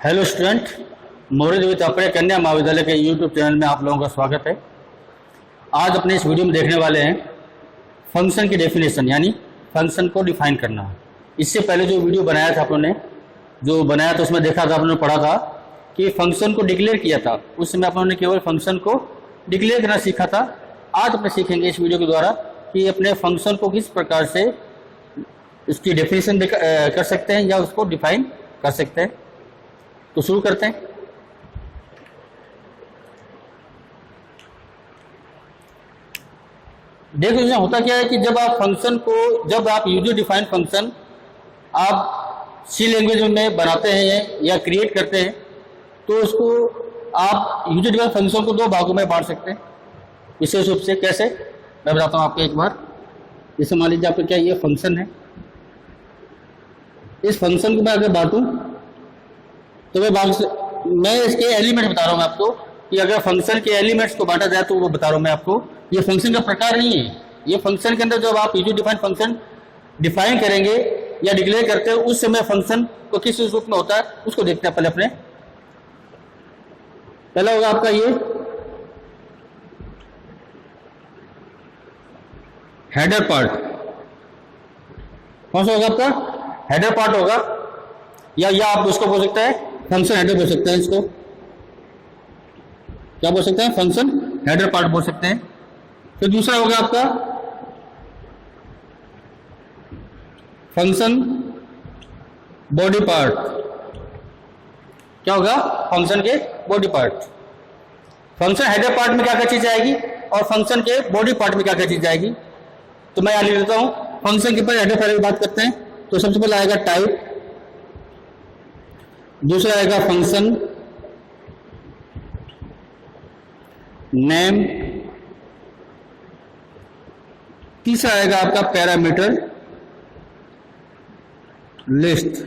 Hello student, Maurya देवी तापड़े कन्या महाविद्यालय के यूट्यूब चैनल में आप लोगों का स्वागत है। आज अपने इस वीडियो में देखने वाले हैं फंक्शन की डेफिनेशन, यानी फंक्शन को डिफाइन करना। इससे पहले जो वीडियो बनाया था आप लोगों ने, जो बनाया था उसमें देखा था, आप लोगों ने पढ़ा था कि फंक्शन को डिक्लेयर किया था। उस समय आप लोगों ने केवल फंक्शन को डिक्लेयर करना सीखा था। आज अपने सीखेंगे इस वीडियो के द्वारा कि अपने फंक्शन को किस प्रकार से उसकी डेफिनेशन कर सकते हैं या उसको डिफाइन कर सकते हैं। तो शुरू करते हैं। देखो इसमें होता क्या है कि जब आप यूजर डिफाइंड फंक्शन आप सी लैंग्वेज में बनाते हैं या क्रिएट करते हैं, तो उसको आप यूजर डिफाइंड फंक्शन को दो भागों में बांट सकते हैं विशेष रूप से। कैसे, मैं बताता हूं आपको एक बार। जैसे मान लीजिए आपका क्या ये फंक्शन है, इस फंक्शन को मैं अगर बांटूं तो मैं इसके एलिमेंट बता रहा हूं मैं आपको कि अगर फंक्शन के एलिमेंट्स को बांटा जाए तो वो बता रहा हूं मैं आपको। ये फंक्शन का प्रकार नहीं है। ये फंक्शन के अंदर जब आप यूजर डिफाइंड फंक्शन डिफाइन करेंगे या डिक्लेयर करते हैं, उस समय फंक्शन को किस रूप में होता है उसको देखते हैं। पहले पहला होगा आपका ये हेडर पार्ट। कौन सा होगा आपका? हेडर पार्ट होगा, या आप उसको बोल सकते हैं फंक्शन हेडर बोल सकते हैं। इसको क्या बोल सकते हैं? फंक्शन हेडर पार्ट बोल सकते हैं। फिर दूसरा होगा आपका फंक्शन बॉडी पार्ट। क्या होगा? फंक्शन के body part. Function header part में क्या क्या चीज आएगी और फंक्शन के बॉडी पार्ट में क्या क्या चीज आएगी, तो मैं यहां लिख देता हूं। फंक्शन के पहले हेडर पार्ट की बात करते हैं, तो सबसे पहले आएगा टाइप, दूसरा आएगा फंक्शन नेम, तीसरा आएगा आपका पैरामीटर लिस्ट।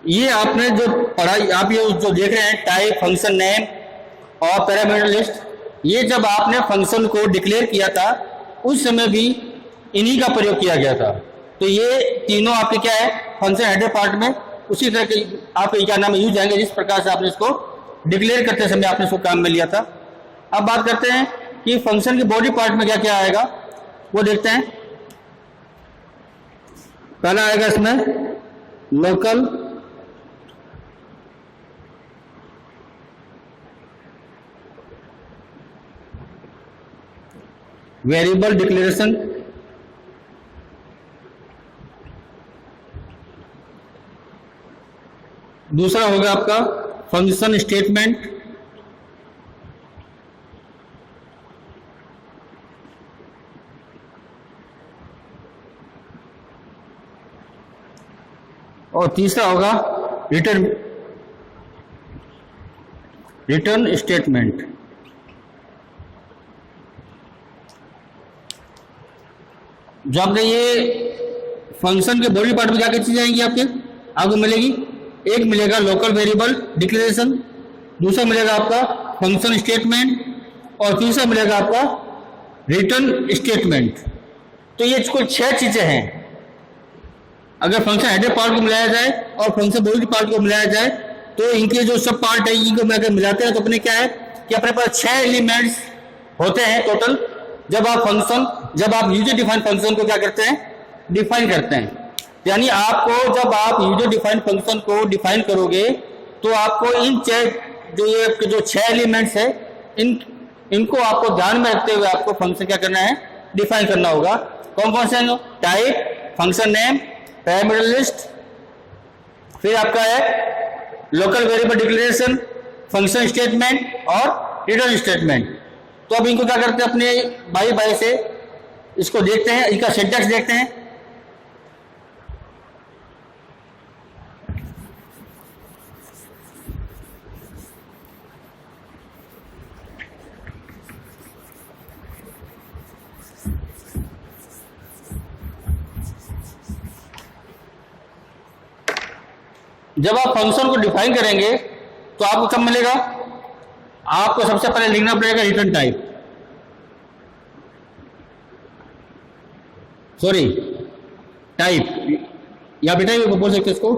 ये आपने जो पढ़ाई, आप ये जो देख रहे हैं टाइप, फंक्शन नेम और पैरामीटर लिस्ट, ये जब आपने फंक्शन को डिक्लेयर किया था उस समय भी इन्हीं का प्रयोग किया गया था। तो ये तीनों आपके क्या है? फंक्शन हेडर पार्ट में उसी तरह के आपके क्या नाम यूज आएंगे जिस प्रकार से आपने इसको डिक्लेयर करते समय आपने इसको काम में लिया था। अब बात करते हैं कि फंक्शन के बॉडी पार्ट में क्या क्या आएगा, वो देखते हैं। पहला आएगा इसमें लोकल वेरिएबल डिक्लेरेशन, दूसरा होगा आपका फंक्शन स्टेटमेंट, और तीसरा होगा रिटर्न स्टेटमेंट। जो आपने ये फंक्शन के बॉडी पार्ट में क्या क्या चीजें आएंगी आपको मिलेगी। एक मिलेगा लोकल वेरिएबल डिक्लेरेशन, दूसरा मिलेगा आपका फंक्शन स्टेटमेंट और तीसरा मिलेगा आपका रिटर्न स्टेटमेंट। तो ये कुल 6 चीजें हैं। अगर फंक्शन हेडर पार्ट को मिलाया जाए और फंक्शन बॉडी पार्ट को मिलाया जाए तो इनके जो सब पार्ट है इनको अगर मिलाते हैं तो अपने क्या है कि अपने पास 6 एलिमेंट्स होते हैं टोटल। जब आप यूजर डिफाइंड फंक्शन को क्या करते हैं? डिफाइन करते हैं। यानी आपको जब आप यूजर डिफाइंड फंक्शन को डिफाइन करोगे तो आपको इन जो 6 एलिमेंट्स है इनको आपको ध्यान में रखते हुए आपको फंक्शन क्या करना है? डिफाइन करना होगा। कौन कौन से हैं? Type, function name, parameter list, फिर आपका है local variable declaration, function statement और रिटर्न स्टेटमेंट। तो अब इनको क्या करते हैं? अपने बाई से इसको देखते हैं, इनका सिंटैक्स देखते हैं। जब आप फंक्शन को डिफाइन करेंगे तो आपको कब मिलेगा? आपको सबसे पहले लिखना पड़ेगा रिटर्न टाइप। सॉरी टाइप, या बेटा भी बोल सकते इसको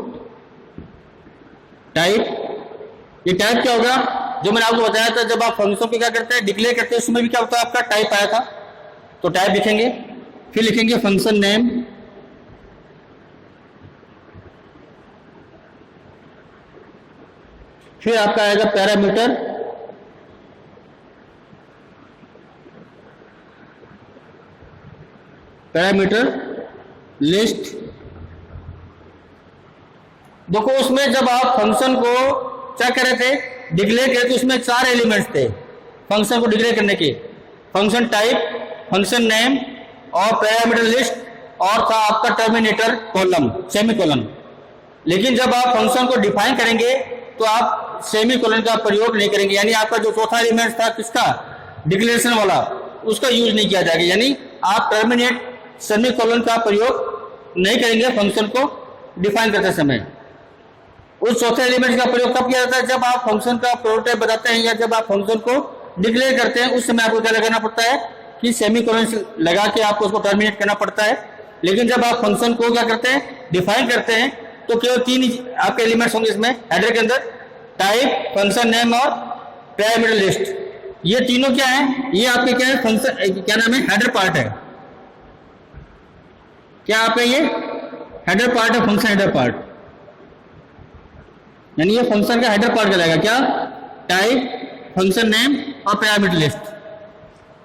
टाइप। ये टाइप क्या होगा, जो मैंने आपको बताया था जब आप फंक्शन को क्या करते हैं डिक्लेयर करते हैं, उसमें भी क्या होता है आपका टाइप आया था, तो टाइप लिखेंगे, फिर लिखेंगे फंक्शन नेम, फिर आपका आएगा पैरामीटर, पैरामीटर लिस्ट। देखो उसमें जब आप फंक्शन को क्या कर रहे थे डिक्लेयर करे, तो उसमें 4 एलिमेंट्स थे फंक्शन को डिक्लेयर करने के, फंक्शन टाइप, फंक्शन नेम और पैरामीटर लिस्ट, और था आपका टर्मिनेटर कॉलम, सेमीकोलन। लेकिन जब आप फंक्शन को डिफाइन करेंगे तो आप सेमीकोलन का प्रयोग नहीं करेंगे, यानी आपका जो चौथा एलिमेंट था किसका, डिक्लेरेशन वाला, उसका यूज नहीं किया जाएगा, यानी आप टर्मिनेट सेमीकोलन का प्रयोग नहीं करेंगे फंक्शन को डिफाइन करते समय। उस चौथे एलिमेंट का प्रयोग कब किया जाता है, जब आप फंक्शन का प्रोटोटाइप बताते हैं या जब आप फंक्शन को डिक्लेयर करते हैं, उस समय आपको क्या लगाना पड़ता है कि सेमीकोलन लगा के आपको उसको टर्मिनेट करना पड़ता है। लेकिन जब आप फंक्शन को क्या करते हैं डिफाइन करते हैं, तो केवल 3 आपके एलिमेंट्स होंगे इसमें हेडर के अंदर, टाइप, फंक्शन नेम और पैरामीटर लिस्ट। ये तीनों क्या है, ये आपके क्या है फंक्शन, क्या नाम है, हेडर पार्ट है। क्या आपका ये हेडर पार्ट है, फंक्शन हेडर पार्ट, यानी ये फंक्शन का हेडर पार्ट कहलाएगा, क्या, टाइप, फंक्शन नेम और पैरामीटर लिस्ट।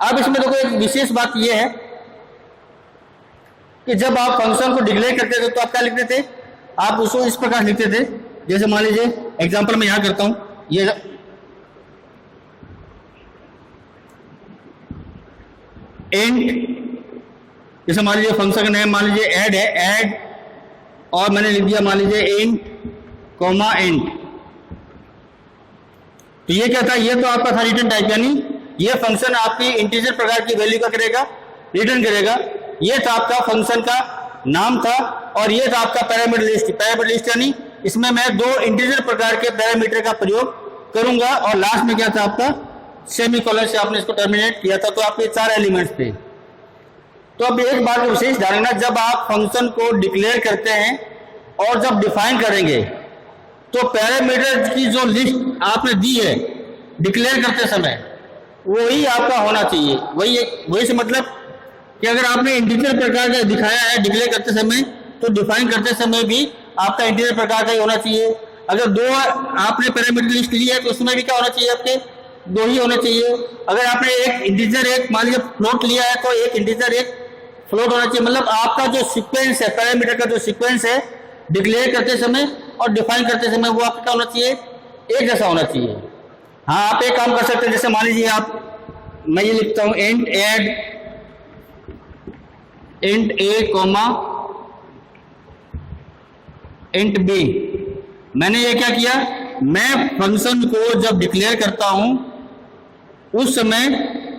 अब इसमें देखो एक विशेष बात ये है कि जब आप फंक्शन को डिक्लेयर करते थे तो आप क्या लिखते थे, आप उसको इस प्रकार लिखते थे, जैसे मान लीजिए एग्जांपल मैं यहां करता हूं, ये इंट, जैसे मान लीजिए फंक्शन का नेम मान लीजिए ऐड है, ऐड, और मैंने लिख दिया मान लीजिए इंट कॉमा इंट। तो ये क्या था, ये तो आपका था रिटर्न टाइप, यानी ये फंक्शन आपकी इंटीजर प्रकार की वैल्यू का करेगा, रिटर्न करेगा। ये था आपका फंक्शन का नाम था, और ये था आपका पैरामीटर लिस्ट। पैरामीटर लिस्ट यानी इसमें मैं 2 इंटीजर प्रकार के पैरामीटर का प्रयोग करूंगा, और लास्ट में क्या था आपका सेमीकोलन से आपने इसको टर्मिनेट किया था, तो आपके 4 एलिमेंट्स थे। तो अब एक बात विशेष ध्यान रखना, जब आप फंक्शन को डिक्लेयर करते हैं और जब डिफाइन करेंगे, तो पैरामीटर की जो लिस्ट आपने दी है डिक्लेयर करते समय, वही आपका होना चाहिए। वही से मतलब कि अगर आपने इंटीजर प्रकार का दिखाया है डिक्लेयर करते समय, तो डिफाइन करते समय भी आपका इंटीजर प्रकार का ही होना चाहिए। अगर 2 आपने पैरामीटर लिस्ट ली है, तो उसमें भी क्या होना चाहिए, आपके 2 ही होने चाहिए। अगर आपने एक इंटीजर एक मान लीजिए फ्लोट लिया है, तो एक इंटीजर एक फ्लोट होना चाहिए। मतलब आपका जो सीक्वेंस है, पैरामीटर का जो सीक्वेंस है डिक्लेयर करते समय और डिफाइन करते समय, वो आपका होना चाहिए, एक जैसा होना चाहिए। हाँ, आप एक काम कर सकते हैं, जैसे मान लीजिए मैं ये लिखता हूं इंट ऐड इंट ए कॉमा इंट बी। मैंने ये क्या किया, मैं फंक्शन को जब डिक्लेयर करता हूं उस समय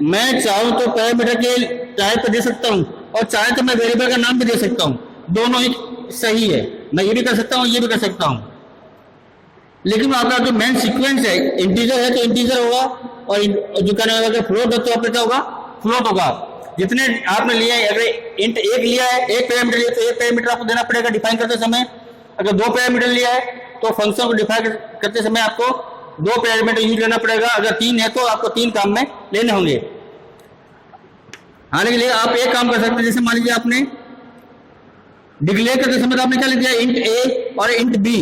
मैं चाहूं तो पैरामीटर के टाइप दे सकता हूं, और चाहे तो मैं वेरिएबल का नाम भी दे सकता हूं, दोनों ही सही है। मैं ये भी कर सकता हूं, ये भी कर सकता हूं। लेकिन आपका जो मेन सीक्वेंस है, इंटीजर है तो इंटीजर होगा, और जो क्या नाम है फ्लोट है तो आपका क्या होगा, फ्लोट होगा। जितने आपने लिए हैं, अगर इंट 1 लिया है, एक पैरामीटर लिया, तो एक पैरामीटर आपको देना पड़ेगा डिफाइन करते समय। अगर 2 पैरामीटर लिया है, तो फंक्शन को डिफाइन करते समय आपको 2 पैरामीटर यूज लेना पड़ेगा। अगर 3 है, तो आपको 3 काम में लेने होंगे। हाँ, लेकिन आप एक काम कर सकते हैं, जैसे मान लीजिए आपने डिक्लेयर करते समय तो आपने क्या लिख दिया, इंट ए और इंट बी।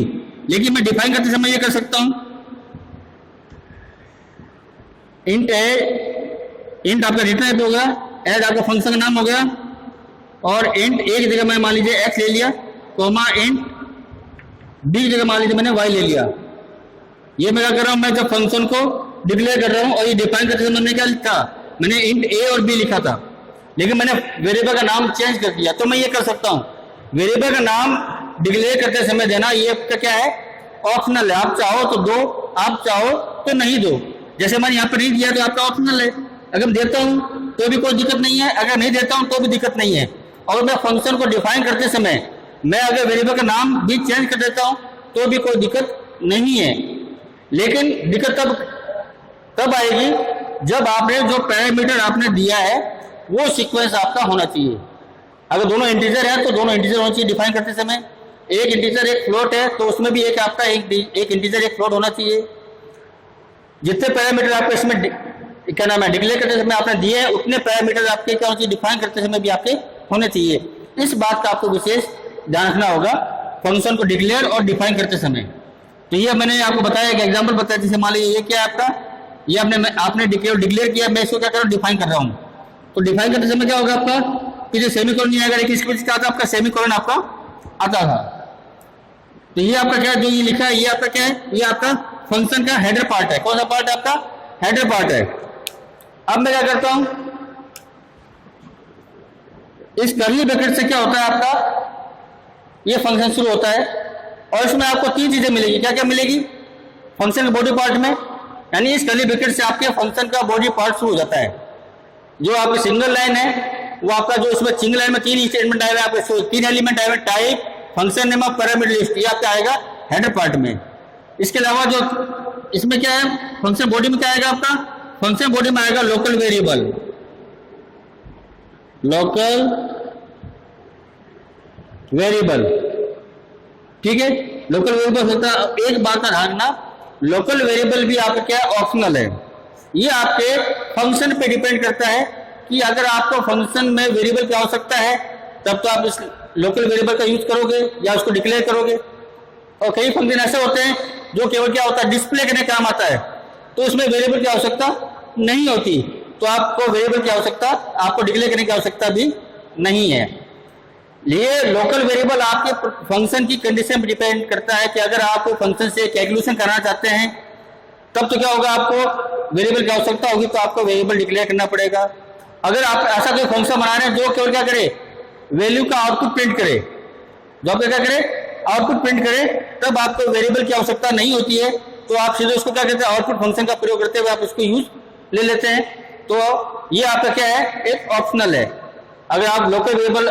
लेकिन मैं डिफाइन करते समय ये कर सकता हूं, इंट ए, इंट आपका रिटर्न टाइप हो गया, ऐड आपका फंक्शन का नाम हो गया, और इंट ए की जगह मैं मान लीजिए एक्स ले लिया, कॉमा इंट बी की जगह मान लीजिए मैंने वाई ले लिया। ये मैं क्या कर रहा हूं, मैं जब फंक्शन को डिक्लेयर कर रहा हूं और ये डिफाइन करते समय मैंने क्या लिखा, मैंने इंट ए और बी लिखा था, लेकिन मैंने वेरिएबल का नाम चेंज कर दिया। तो मैं ये कर सकता हूं, वेरिएबल का नाम डिक्लेयर करते समय देना ये क्या है, ऑप्शनल है। आप चाहो तो दो, आप चाहो तो नहीं दो। जैसे मैंने यहाँ पर नहीं दिया तो आपका ऑप्शनल है, अगर मैं देता हूँ तो भी कोई दिक्कत नहीं है, अगर नहीं देता हूँ तो भी दिक्कत नहीं है। और मैं फंक्शन को डिफाइन करते समय मैं अगर वेरिएबल का नाम भी चेंज कर देता हूँ तो भी कोई दिक्कत नहीं है। लेकिन दिक्कत तब आएगी जब आपने जो पैरामीटर आपने दिया है वो सीक्वेंस आपका होना चाहिए। अगर दोनों इंटीजर है तो दोनों इंटीजर होना चाहिए डिफाइन करते समय। एक इंटीजर एक फ्लोट है, तो उसमें भी एक आपका एक इंटीजर एक फ्लोट होना चाहिए। जितने पैरामीटर आपको इसमें क्या नाम है डिक्लेयर करते समय आपने दिए हैं, उतने पैरामीटर आपके क्या होना चाहिए, डिफाइन करते समय भी आपके होने चाहिए। इस बात का आपको विशेष ध्यान रखना होगा फंक्शन को डिक्लेयर और डिफाइन करते समय। तो ये मैंने आपको बताया, एक एग्जांपल बताया, जैसे मान लीजिए ये क्या है आपका, ये आपने डिक्लेयर किया, मैं इसको क्या कर रहा हूँ, डिफाइन कर रहा हूँ। तो डिफाइन करते समय क्या होगा आपका कि जो सेमीकोलन नहीं आएगा, लेकिन इसके पीछे क्या आता आपका सेमीकोलन आपका आता था। तो ये आपका क्या जो ये लिखा है, ये आपका क्या है, ये आपका फंक्शन का हेडर पार्ट है। कौन सा पार्ट है आपका, हेडर पार्ट है। अब मैं क्या करता हूं, इस कर्ली ब्रैकेट से क्या होता है आपका, ये फंक्शन शुरू होता है और इसमें आपको तीन चीजें मिलेगी। क्या क्या मिलेगी, फंक्शन के बॉडी पार्ट में, यानी इस कर्ली ब्रैकेट से आपके फंक्शन का बॉडी पार्ट शुरू हो जाता है। जो आपकी सिंगल लाइन है वो आपका, जो इसमें सिंगल लाइन में तीन स्टेटमेंट आए हुए आपके, तीन एलिमेंट आए हुए, टाइप, फंक्शन नेम और पैरामीटर लिस्ट, ये आपका आएगा हेडर पार्ट में। इसके अलावा जो इसमें क्या है, फंक्शन बॉडी में क्या आएगा आपका, फंक्शन बॉडी में आएगा लोकल वेरिएबल, लोकल वेरिएबल, ठीक है। लोकल वेरिएबल होता है, एक बात का ध्यान रखना, लोकल वेरिएबल भी आपका क्या है, ऑप्शनल है। ये आपके फंक्शन पे डिपेंड करता है कि अगर आपको फंक्शन में वेरिएबल की आवश्यकता है तब तो आप इस लोकल वेरिएबल का यूज करोगे या उसको डिक्लेयर करोगे। और कई फंक्शन ऐसे होते हैं जो केवल क्या होता है, डिस्प्ले करने काम आता है, तो उसमें वेरिएबल की आवश्यकता नहीं होती, तो आपको वेरिएबल की आवश्यकता, आपको डिक्लेयर करने की आवश्यकता भी नहीं है। ये लोकल वेरिएबल आपके फंक्शन की कंडीशन पर डिपेंड करता है कि अगर आप फंक्शन से कैलकुलेशन करना चाहते हैं तब तो क्या होगा, आपको वेरिएबल की आवश्यकता होगी, तो आपको वेरिएबल डिक्लेयर करना पड़ेगा। अगर आप ऐसा कोई फंक्शन बना रहे हैं जो केवल क्या करे, वैल्यू का आउटपुट प्रिंट करे, जो आप क्या करे, आउटपुट प्रिंट करे, तब आपको वेरिएबल की आवश्यकता नहीं होती है, तो आप सीधे उसको क्या कहते हैं, आउटपुट फंक्शन का प्रयोग करते हुए आप उसको यूज ले लेते हैं। तो ये आपका क्या है, एक ऑप्शनल है। अगर आप लोकल वेरिएबल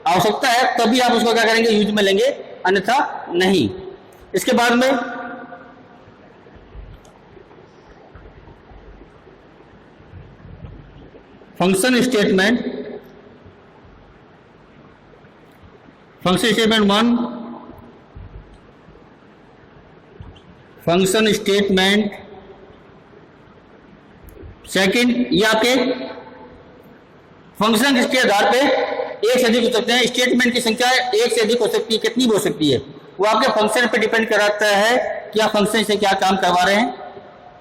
आवश्यकता है तभी आप उसको क्या करेंगे, यूज में लेंगे, अन्यथा नहीं। इसके बाद में function statement, function statement 1, function statement second, ये आपके फंक्शन के आधार पे एक से अधिक हो सकते हैं। स्टेटमेंट की संख्या एक से अधिक हो सकती है, कितनी भी हो सकती है, वो आपके फंक्शन पे डिपेंड कराता है कि आप फंक्शन से क्या काम करवा रहे हैं।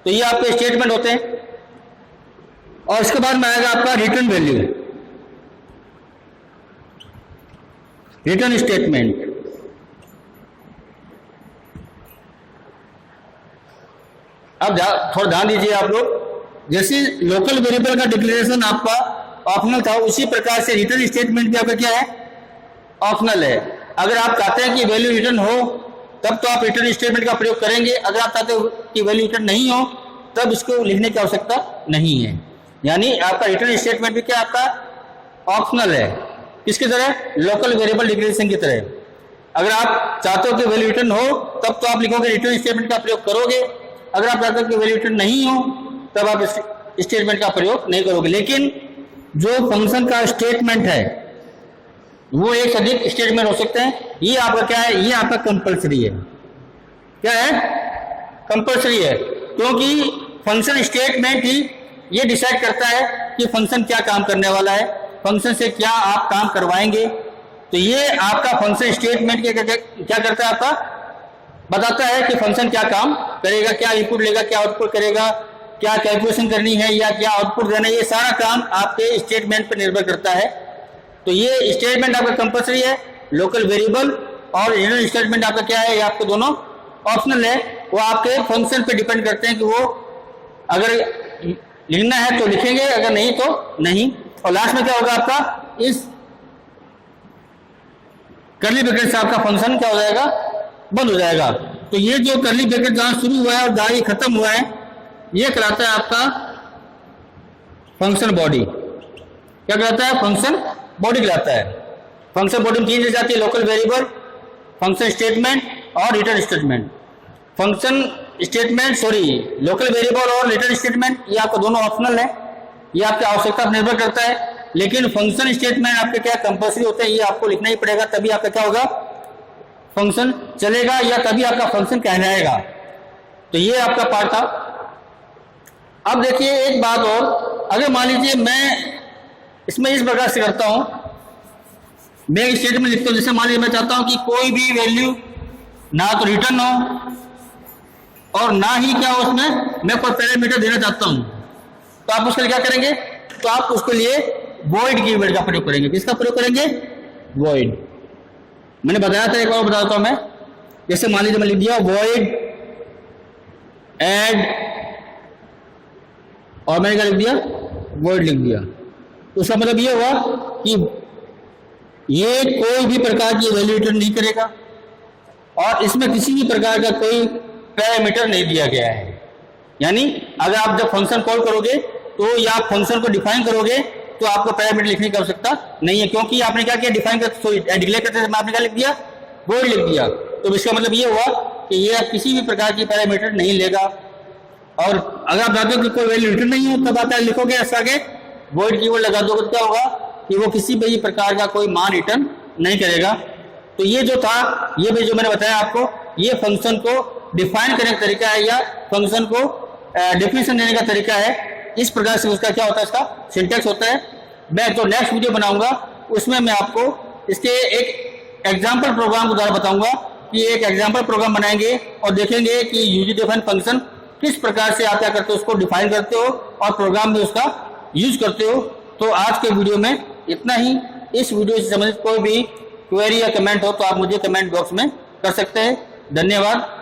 तो ये आपके स्टेटमेंट होते हैं। और इसके बाद में आएगा आपका रिटर्न वैल्यू, रिटर्न स्टेटमेंट। अब थोड़ा ध्यान दीजिए आप लोग, जैसे लोकल वेरिएबल का डिक्लेरेशन आपका ऑप्शनल था, उसी प्रकार से रिटर्न स्टेटमेंट भी आपका क्या है, ऑप्शनल है। अगर आप चाहते हैं कि वैल्यू रिटर्न हो तब तो आप रिटर्न स्टेटमेंट का प्रयोग करेंगे, अगर आप चाहते हो कि वैल्यू रिटर्न नहीं हो तब इसको लिखने की आवश्यकता नहीं है। यानी आपका रिटर्न स्टेटमेंट भी क्या आपका ऑप्शनल है, किसकी तरह, लोकल वेरिएबल डिक्लेरेशन की तरह। अगर आप चाहते हो कि वैल्यू रिटर्न हो तब तो आप लिखोगे, रिटर्न स्टेटमेंट का प्रयोग करोगे। अगर आप चाहते हो कि वैल्यू रिटर्न नहीं हो तब आप इस स्टेटमेंट का प्रयोग नहीं करोगे। लेकिन जो फंक्शन का स्टेटमेंट है वो एक से अधिक स्टेटमेंट हो सकते हैं। ये आपका क्या है, ये आपका कंपलसरी है। क्या है, कंपलसरी है, क्योंकि फंक्शन स्टेटमेंट ही ये डिसाइड करता है कि फंक्शन क्या काम करने वाला है, फंक्शन से क्या आप काम करवाएंगे। तो ये आपका फंक्शन स्टेटमेंट क्या करता है, आपका बताता है कि फंक्शन क्या काम करेगा, क्या इनपुट लेगा, क्या आउटपुट करेगा, क्या कैलकुलेशन करनी है या क्या आउटपुट देना है। ये सारा काम आपके स्टेटमेंट पर निर्भर करता है। तो ये स्टेटमेंट आपका कंपलसरी है। लोकल वेरिएबल और रिटर्न स्टेटमेंट आपका क्या है, ये आपको दोनों ऑप्शनल है। वो आपके फंक्शन पे डिपेंड करते हैं कि वो अगर लिखना है तो लिखेंगे, अगर नहीं तो नहीं। और लास्ट में क्या होगा आपका, इस कर्ली ब्रैकेट से आपका फंक्शन क्या हो जाएगा, बंद हो जाएगा। तो ये जो कर्ली ब्रैकेट जहां शुरू हुआ है और जहां ये खत्म हुआ है, ये कहलाता है आपका फंक्शन बॉडी। क्या कहलाता है, फंक्शन बॉडी कहलाता है। फंक्शन बॉडी में तीन चीजें आती है, लोकल वेरिएबल, फंक्शन स्टेटमेंट और return statement. Function statement local variable और रिटर्न स्टेटमेंट ये आपको दोनों ऑप्शनल है, ये आपकी आवश्यकता पर निर्भर करता है। लेकिन फंक्शन स्टेटमेंट आपके क्या कंपलसरी होते हैं, ये आपको लिखना ही पड़ेगा, तभी आपका क्या होगा, फंक्शन चलेगा या तभी आपका फंक्शन कहलाएगा। तो ये आपका पार्ट था। अब देखिए एक बात और, अगर मान लीजिए मैं इसमें इस प्रकार से करता हूं, मैं एक स्टेटमेंट लिखता हूं, जैसे मान लीजिए मैं चाहता हूं कि कोई भी वैल्यू ना तो रिटर्न हो और ना ही क्या हो उसमें मैं कोई पैरामीटर देना चाहता हूं, तो आप उसके लिए क्या करेंगे, तो आप उसके लिए वॉइड कीवर्ड का प्रयोग करेंगे। किसका प्रयोग करेंगे? वॉइड। मैंने बताया था, एक बार बताता हूं मैं। जैसे मान लीजिए मैं लिख दिया वॉइड एड और मैंने क्या लिख दिया? वॉइड लिख दिया। तो उसका मतलब ये हुआ कि ये कोई भी प्रकार की वैल्यू रिटर्न नहीं करेगा और इसमें किसी भी प्रकार का कोई पैरामीटर नहीं दिया गया है। यानी अगर आप जब फंक्शन कॉल करोगे तो या आप फंक्शन को डिफाइन करोगे तो आपको पैरामीटर लिखने की आवश्यकता नहीं है, क्योंकि आपने क्या किया, डिफाइन करते डिक्लेयर करते समय आपने क्या लिख दिया? वॉइड लिख दिया। तो इसका मतलब ये हुआ कि ये किसी भी प्रकार की पैरामीटर नहीं लेगा। और अगर आप चाहते हो कि कोई वैल्यू रिटर्न नहीं हो तब आप लिखोगे ऐसा आगे वॉइड कीवर्ड लगा दोगे, क्या होगा कि वो किसी भी प्रकार का कोई मान रिटर्न नहीं करेगा। तो ये जो था, ये भी जो मैंने बताया आपको, ये फंक्शन को डिफाइन करने का तरीका है या फंक्शन को डेफिनेशन देने का तरीका है। इस प्रकार से उसका क्या होता है, इसका सिंटैक्स होता है। मैं जो नेक्स्ट वीडियो बनाऊंगा उसमें मैं आपको इसके एक एग्जाम्पल प्रोग्राम के द्वारा बताऊंगा कि एक एग्जाम्पल प्रोग्राम बनाएंगे और देखेंगे कि यूजर डिफाइन फंक्शन किस प्रकार से आप क्या करते हो, उसको डिफाइन करते हो और प्रोग्राम में उसका यूज करते हो। तो आज के वीडियो में इतना ही। इस वीडियो से संबंधित कोई भी क्वेरी या कमेंट हो तो आप मुझे कमेंट बॉक्स में कर सकते हैं। धन्यवाद।